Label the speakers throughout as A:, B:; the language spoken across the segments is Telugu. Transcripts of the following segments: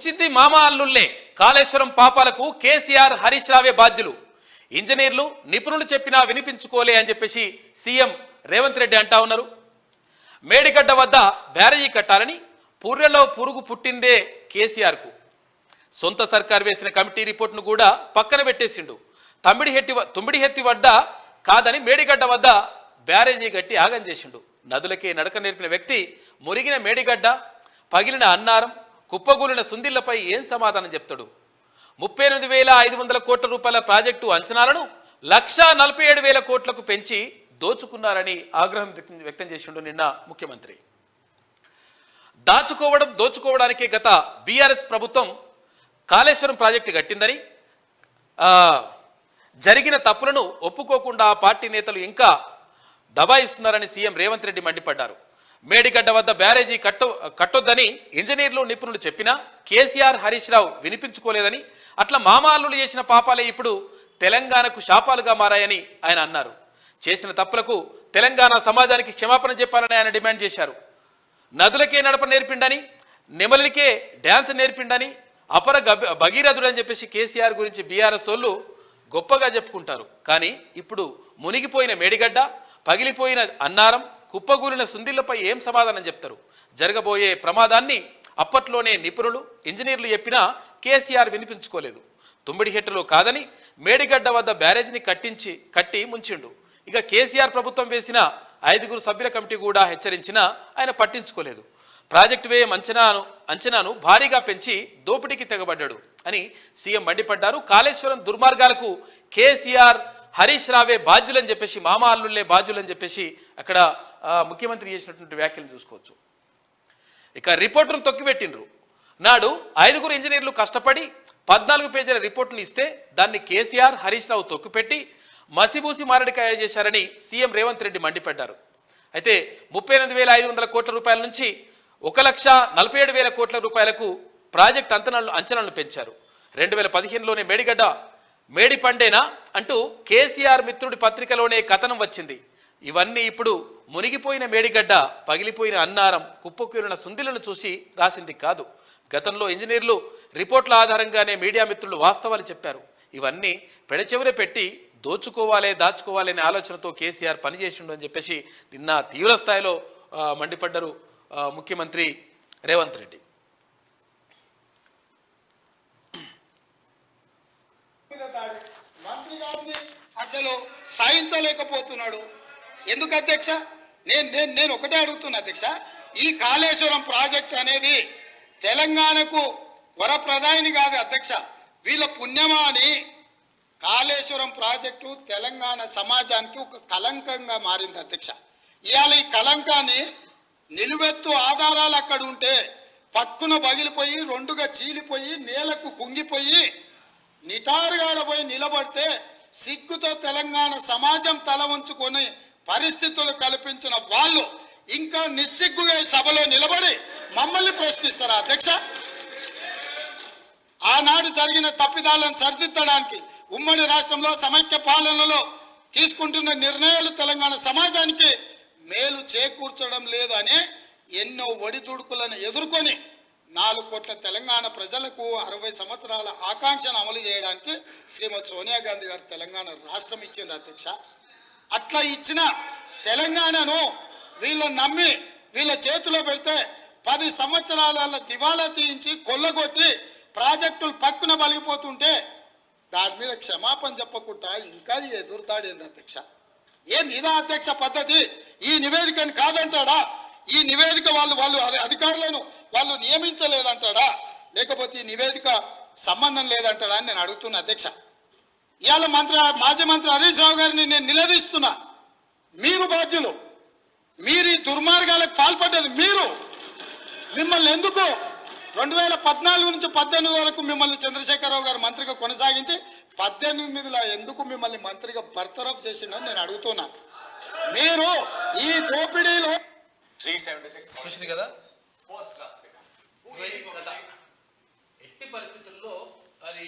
A: ముంచింది మామ అల్లుళ్లే కాళేశ్వరం పాపాలకు కేసీఆర్ హరీష్ రావే బాధ్యులు ఇంజనీర్లు నిపుణులు చెప్పినా వినిపించుకోలే అని చెప్పేసి సీఎం రేవంత్ రెడ్డి అంటా ఉన్నారు. మేడిగడ్డ వద్ద బ్యారేజీ కట్టాలని పూర్రెలో పురుగు పుట్టిందే కేసీఆర్కు. సొంత సర్కార్ వేసిన కమిటీ రిపోర్ట్ను కూడా పక్కన పెట్టేసిండు. తుమ్మిడిహెత్తి వద్ద కాదని మేడిగడ్డ వద్ద బ్యారేజీ కట్టి ఆగం చేసిండు. నదులకే నడక నేర్పిన వ్యక్తి మురిగిన మేడిగడ్డ, పగిలిన అన్నారం, కుప్పగూలిన సుందిళ్లపై ఏం సమాధానం చెప్తాడు? 38,500 కోట్ల రూపాయల ప్రాజెక్టు అంచనాలను 1,47,000 కోట్లకు పెంచి దోచుకున్నారని ఆగ్రహం వ్యక్తం చేసిండు నిన్న ముఖ్యమంత్రి. దోచుకోవడానికే గత బీఆర్ఎస్ ప్రభుత్వం కాళేశ్వరం ప్రాజెక్టు కట్టిందని, జరిగిన తప్పులను ఒప్పుకోకుండా ఆ పార్టీ నేతలు ఇంకా దబాయిస్తున్నారని సీఎం రేవంత్ రెడ్డి మండిపడ్డారు. మేడిగడ్డ వద్ద బ్యారేజీ కట్టొద్దని ఇంజనీర్లు నిపుణులు చెప్పినా కేసీఆర్ హరీష్ రావు వినిపించుకోలేదని, అట్లా మామాల్లులు చేసిన పాపాలే ఇప్పుడు తెలంగాణకు శాపాలుగా మారాయని ఆయన అన్నారు. చేసిన తప్పులకు తెలంగాణ సమాజానికి క్షమాపణ చెప్పాలని ఆయన డిమాండ్ చేశారు. నదులకే నడప నేర్పిండని, నెమలికే డ్యాన్స్ నేర్పిండని, అపర భగీరథుడు అని చెప్పేసి కేసీఆర్ గురించి బీఆర్ఎస్ వాళ్ళు గొప్పగా చెప్పుకుంటారు. కానీ ఇప్పుడు మునిగిపోయిన మేడిగడ్డ, పగిలిపోయిన అన్నారం, కుప్పగూలిన సుందిళ్లపై ఏం సమాధానం చెప్తారు? జరగబోయే ప్రమాదాన్ని అప్పట్లోనే నిపుణులు, ఇంజనీర్లు చెప్పినా కేసీఆర్ వినిపించుకోలేదు. తుమ్మిడిహెట్టులో కాదని మేడిగడ్డ వద్ద బ్యారేజీని కట్టి ముంచిండు. ఇక కేసీఆర్ ప్రభుత్వం వేసిన 5 సభ్యుల కమిటీ కూడా హెచ్చరించినా ఆయన పట్టించుకోలేదు. ప్రాజెక్టు వ్యయం అంచనాను భారీగా పెంచి దోపిడీకి తెగబడ్డాడు అని సీఎం మండిపడ్డారు. కాళేశ్వరం దుర్మార్గాలకు కేసీఆర్ హరీష్ రావే బాధ్యులని చెప్పేసి, మామ అల్లుళ్లే బాధ్యులని చెప్పేసి అక్కడ ముఖ్యమంత్రి చేసినటువంటి వ్యాఖ్యలు చూసుకోవచ్చు. ఇక రిపోర్టును తొక్కిపెట్టిండ్రు. నాడు 5 ఇంజనీర్లు కష్టపడి 14 పేజీల రిపోర్టును ఇస్తే దాన్ని కేసీఆర్ హరీష్ రావు తొక్కిపెట్టి మసిబూసి మారడికాయ చేశారని సీఎం రేవంత్ రెడ్డి మండిపడ్డారు. అయితే 38,500 కోట్ల రూపాయల నుంచి 1,47,000 కోట్ల రూపాయలకు ప్రాజెక్ట్ అంచనాలను పెంచారు. 2015లోనే మేడి పండేనా అంటూ కేసీఆర్ మిత్రుడి పత్రికలోనే కథనం వచ్చింది. ఇవన్నీ ఇప్పుడు మునిగిపోయిన మేడిగడ్డ, పగిలిపోయిన అన్నారం, కుప్పకూలిన సుందిలను చూసి రాసింది కాదు. గతంలో ఇంజనీర్లు రిపోర్ట్ల ఆధారంగానే మీడియా మిత్రులు వాస్తవాలు చెప్పారు. ఇవన్నీ పెడచెవిన పెట్టి దాచుకోవాలి అనే ఆలోచనతో కేసీఆర్ పనిచేసిండు అని చెప్పేసి నిన్న తీవ్ర స్థాయిలో మండిపడ్డారు ముఖ్యమంత్రి రేవంత్ రెడ్డి.
B: మంత్రి గారిని అసలు సాధించలేకపోతున్నాడు. ఎందుకు అధ్యక్ష? నేను ఒకటే అడుగుతున్నా అధ్యక్ష, ఈ కాళేశ్వరం ప్రాజెక్ట్ అనేది తెలంగాణకు వరప్రదాయిని కాదు అధ్యక్ష, వీళ్ళ పుణ్యమా అని కాళేశ్వరం ప్రాజెక్టు తెలంగాణ సమాజానికి ఒక కలంకంగా మారింది అధ్యక్ష. ఇవాళ ఈ కలంకాన్ని నిలువెత్తు ఆధారాలు అక్కడ ఉంటే పక్కున పగిలిపోయి 2గా చీలిపోయి నేలకు కుంగిపోయి నిటారుగాడపోయి నిలబడితే సిగ్గుతో తెలంగాణ సమాజం తల వంచుకొని పరిస్థితులు కల్పించిన వాళ్ళు ఇంకా నిస్సిగ్గుగా సభలో నిలబడి మమ్మల్ని ప్రశ్నిస్తారా అధ్యక్ష? ఆనాడు జరిగిన తప్పిదాలను సరిదిద్దడానికి ఉమ్మడి రాష్ట్రంలో సమైక్య పాలనలో తీసుకుంటున్న నిర్ణయాలు తెలంగాణ సమాజానికి మేలు చేకూర్చడం లేదు అని ఎన్నో ఒడిదుడుకులను ఎదుర్కొని 4 కోట్ల తెలంగాణ ప్రజలకు 60 సంవత్సరాల ఆకాంక్షను అమలు చేయడానికి శ్రీమతి సోనియా గాంధీ గారు తెలంగాణ రాష్ట్రం ఇచ్చింది అధ్యక్ష. అట్లా ఇచ్చిన తెలంగాణను వీళ్ళని నమ్మి వీళ్ళ చేతిలో పెడితే 10 సంవత్సరాల దివాలా తీయించి కొల్లగొట్టి ప్రాజెక్టులు పక్కున బలిగిపోతుంటే దాని మీద క్షమాపణ చెప్పకుండా ఇంకా ఎదురుతాడేంది అధ్యక్ష? ఏంది ఇదా అధ్యక్ష పద్ధతి? ఈ నివేదికను కాదంటాడా? ఈ నివేదిక వాళ్ళు అధికారులను వాళ్ళు నియమించలేదంటాడా? లేకపోతే ఈ నివేదిక సంబంధం లేదంటాడా అని నేను అడుగుతున్నా అధ్యక్ష. ఇవాళ మాజీ మంత్రి హరీష్ రావు గారిని నేను నిలదీస్తున్నా. మీరు బాధ్యులు, మీరు ఈ దుర్మార్గాలకు పాల్పడ్డది మీరు. మిమ్మల్ని ఎందుకు 2014 నుంచి 18 వరకు మిమ్మల్ని చంద్రశేఖరరావు గారు మంత్రిగా కొనసాగించి 18లో ఎందుకు మిమ్మల్ని మంత్రిగా బర్తరఫ్ చేసిందని నేను అడుగుతున్నా. మీరు ఈ దోపిడీలో
A: 376 కదా ఎట్టి పరిస్థితుల్లో అది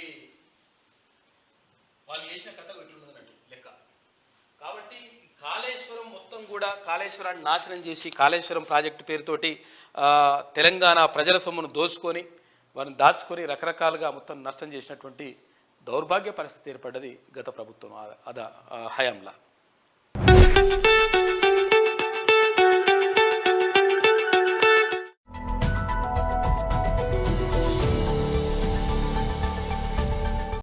A: వాళ్ళు చేసిన కథ ఇట్లున్నదన్నట్టు లెక్క. కాబట్టి కాళేశ్వరం మొత్తం కూడా కాళేశ్వరాన్ని నాశనం చేసి కాళేశ్వరం ప్రాజెక్టు పేరుతోటి తెలంగాణ ప్రజల సొమ్మును దోచుకొని వారిని దాచుకొని రకరకాలుగా మొత్తం నష్టం చేసినటువంటి దౌర్భాగ్య పరిస్థితి ఏర్పడ్డది గత ప్రభుత్వం హయాంలా.